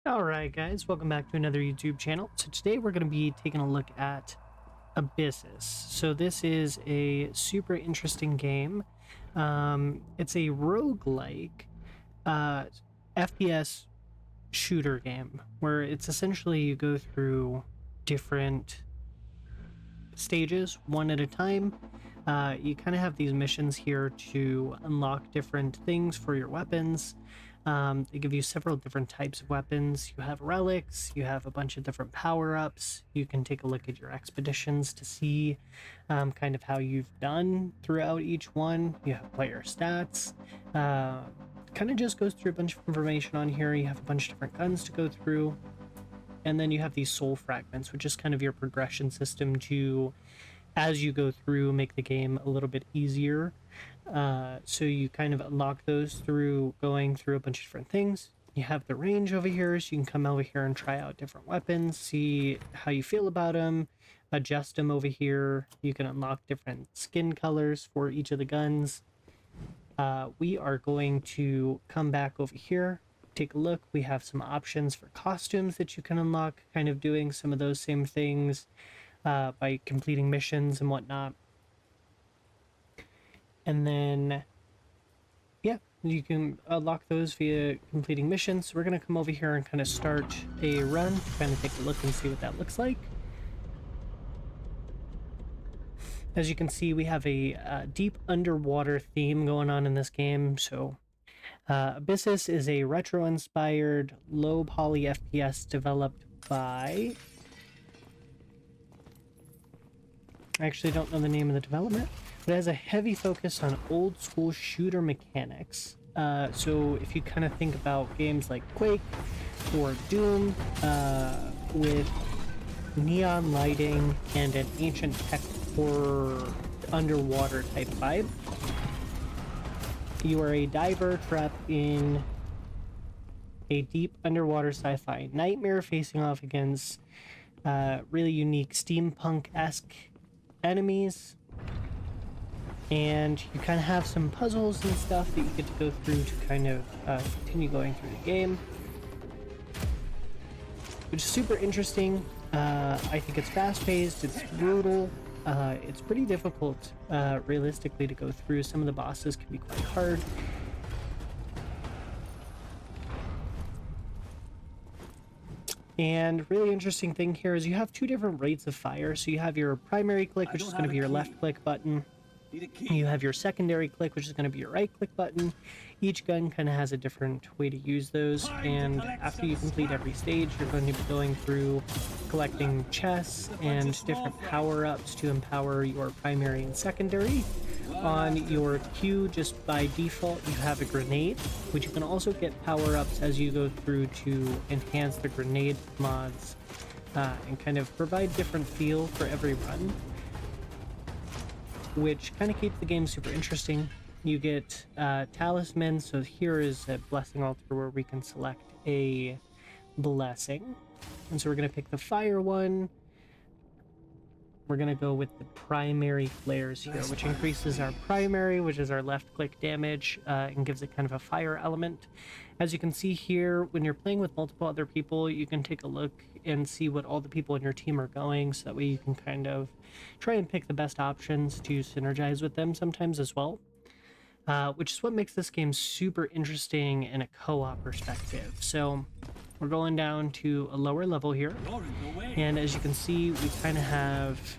Alright guys, welcome back to another YouTube channel. So today we're going to be taking a look at Abyssus. So this is a super interesting game. It's a roguelike FPS shooter game where it's essentially you go through different stages one at a time. You kind of have these missions here to unlock different things for your weapons. They give you several different types of weapons. You have relics, you have a bunch of different power-ups. You can take a look at your expeditions to see kind of how you've done throughout each one. You have player stats. Kind of just goes through a bunch of information on here. You have a bunch of different guns to go through. And then you have these soul fragments, which is kind of your progression system to, as you go through, make the game a little bit easier. So you kind of unlock those through going through a bunch of different things. You have the range over here, so you can come over here and try out different weapons, see how you feel about them, adjust them over here. You can unlock different skin colors for each of the guns. We are going to come back over here, take a look. We have some options for costumes that you can unlock, kind of doing some of those same things by completing missions and whatnot. And then, yeah, you can unlock those via completing missions. So we're going to come over here and kind of start a run, kind of take a look and see what that looks like. As you can see, we have a deep underwater theme going on in this game. So Abyssus is a retro-inspired, low-poly FPS developed by... I actually don't know the name of the development, but it has a heavy focus on old-school shooter mechanics. So if you kind of think about games like Quake or Doom with neon lighting and an ancient tech horror underwater type vibe, you are a diver trapped in a deep underwater sci-fi nightmare facing off against really unique steampunk-esque enemies. And you kind of have some puzzles and stuff that you get to go through to kind of continue going through the game, which is super interesting. I think it's fast-paced, it's brutal, it's pretty difficult realistically to go through. Some of the bosses can be quite hard. And really interesting thing here is you have two different rates of fire. So you have your primary click, which is going to be your left click button. You have your secondary click, which is going to be your right click button. Each gun kind of has a different way to use those, and after you complete every stage, you're going to be going through collecting chests and different power-ups to empower your primary and secondary. On your queue, just by default, you have a grenade, which you can also get power-ups as you go through to enhance the grenade mods and kind of provide different feel for every run, which kind of keeps the game super interesting. You get talisman, so here is a blessing altar where we can select a blessing. And so we're going to pick the fire one. We're going to go with the primary flares here, which increases our primary, which is our left click damage, and gives it kind of a fire element. As you can see here, when you're playing with multiple other people, you can take a look and see what all the people in your team are going, so that way you can kind of try and pick the best options to synergize with them sometimes as well, which is what makes this game super interesting in a co-op perspective. So we're going down to a lower level here, and as you can see, we kind of have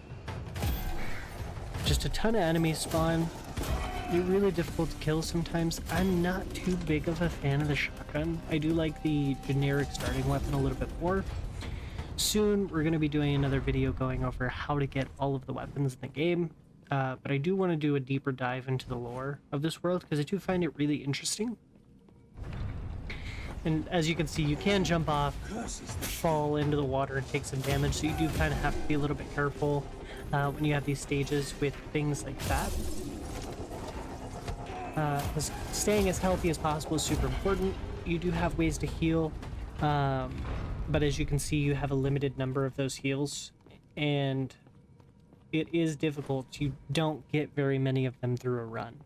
just a ton of enemies spawn. They're really difficult to kill sometimes. I'm not too big of a fan of the shotgun. I do like the generic starting weapon a little bit more. Soon, we're going to be doing another video going over how to get all of the weapons in the game, but I do want to do a deeper dive into the lore of this world because I do find it really interesting. And as you can see, you can jump off, fall into the water, and take some damage, so you do kind of have to be a little bit careful when you have these stages with things like that. Staying as healthy as possible is super important. You do have ways to heal, but as you can see, you have a limited number of those heals, and it is difficult. You don't get very many of them through a run,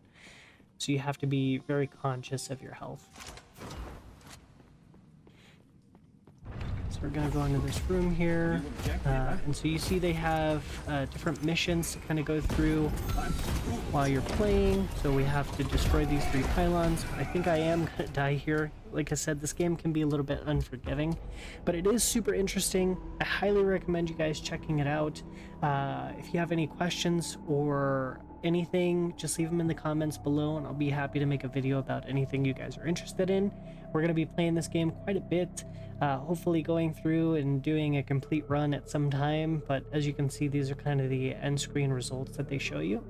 so you have to be very conscious of your health. So we're gonna go into this room here, and so you see they have different missions to kind of go through while you're playing. So we have to destroy these 3 pylons. I think I am gonna die here. Like I said, this game can be a little bit unforgiving, but it is super interesting. I highly recommend you guys checking it out. If you have any questions or anything, just leave them in the comments below and I'll be happy to make a video about anything you guys are interested in. We're going to be playing this game quite a bit, hopefully going through and doing a complete run at some time, but as you can see, these are kind of the end screen results that they show you.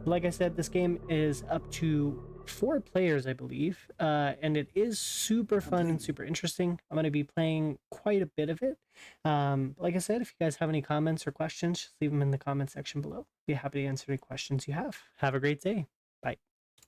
Like I said, this game is up to 4 players, I believe, and it is super fun and super interesting. I'm going to be playing quite a bit of it. Like I said, if you guys have any comments or questions, just leave them in the comment section below. Be happy to answer any questions you have. Have a great day. Bye.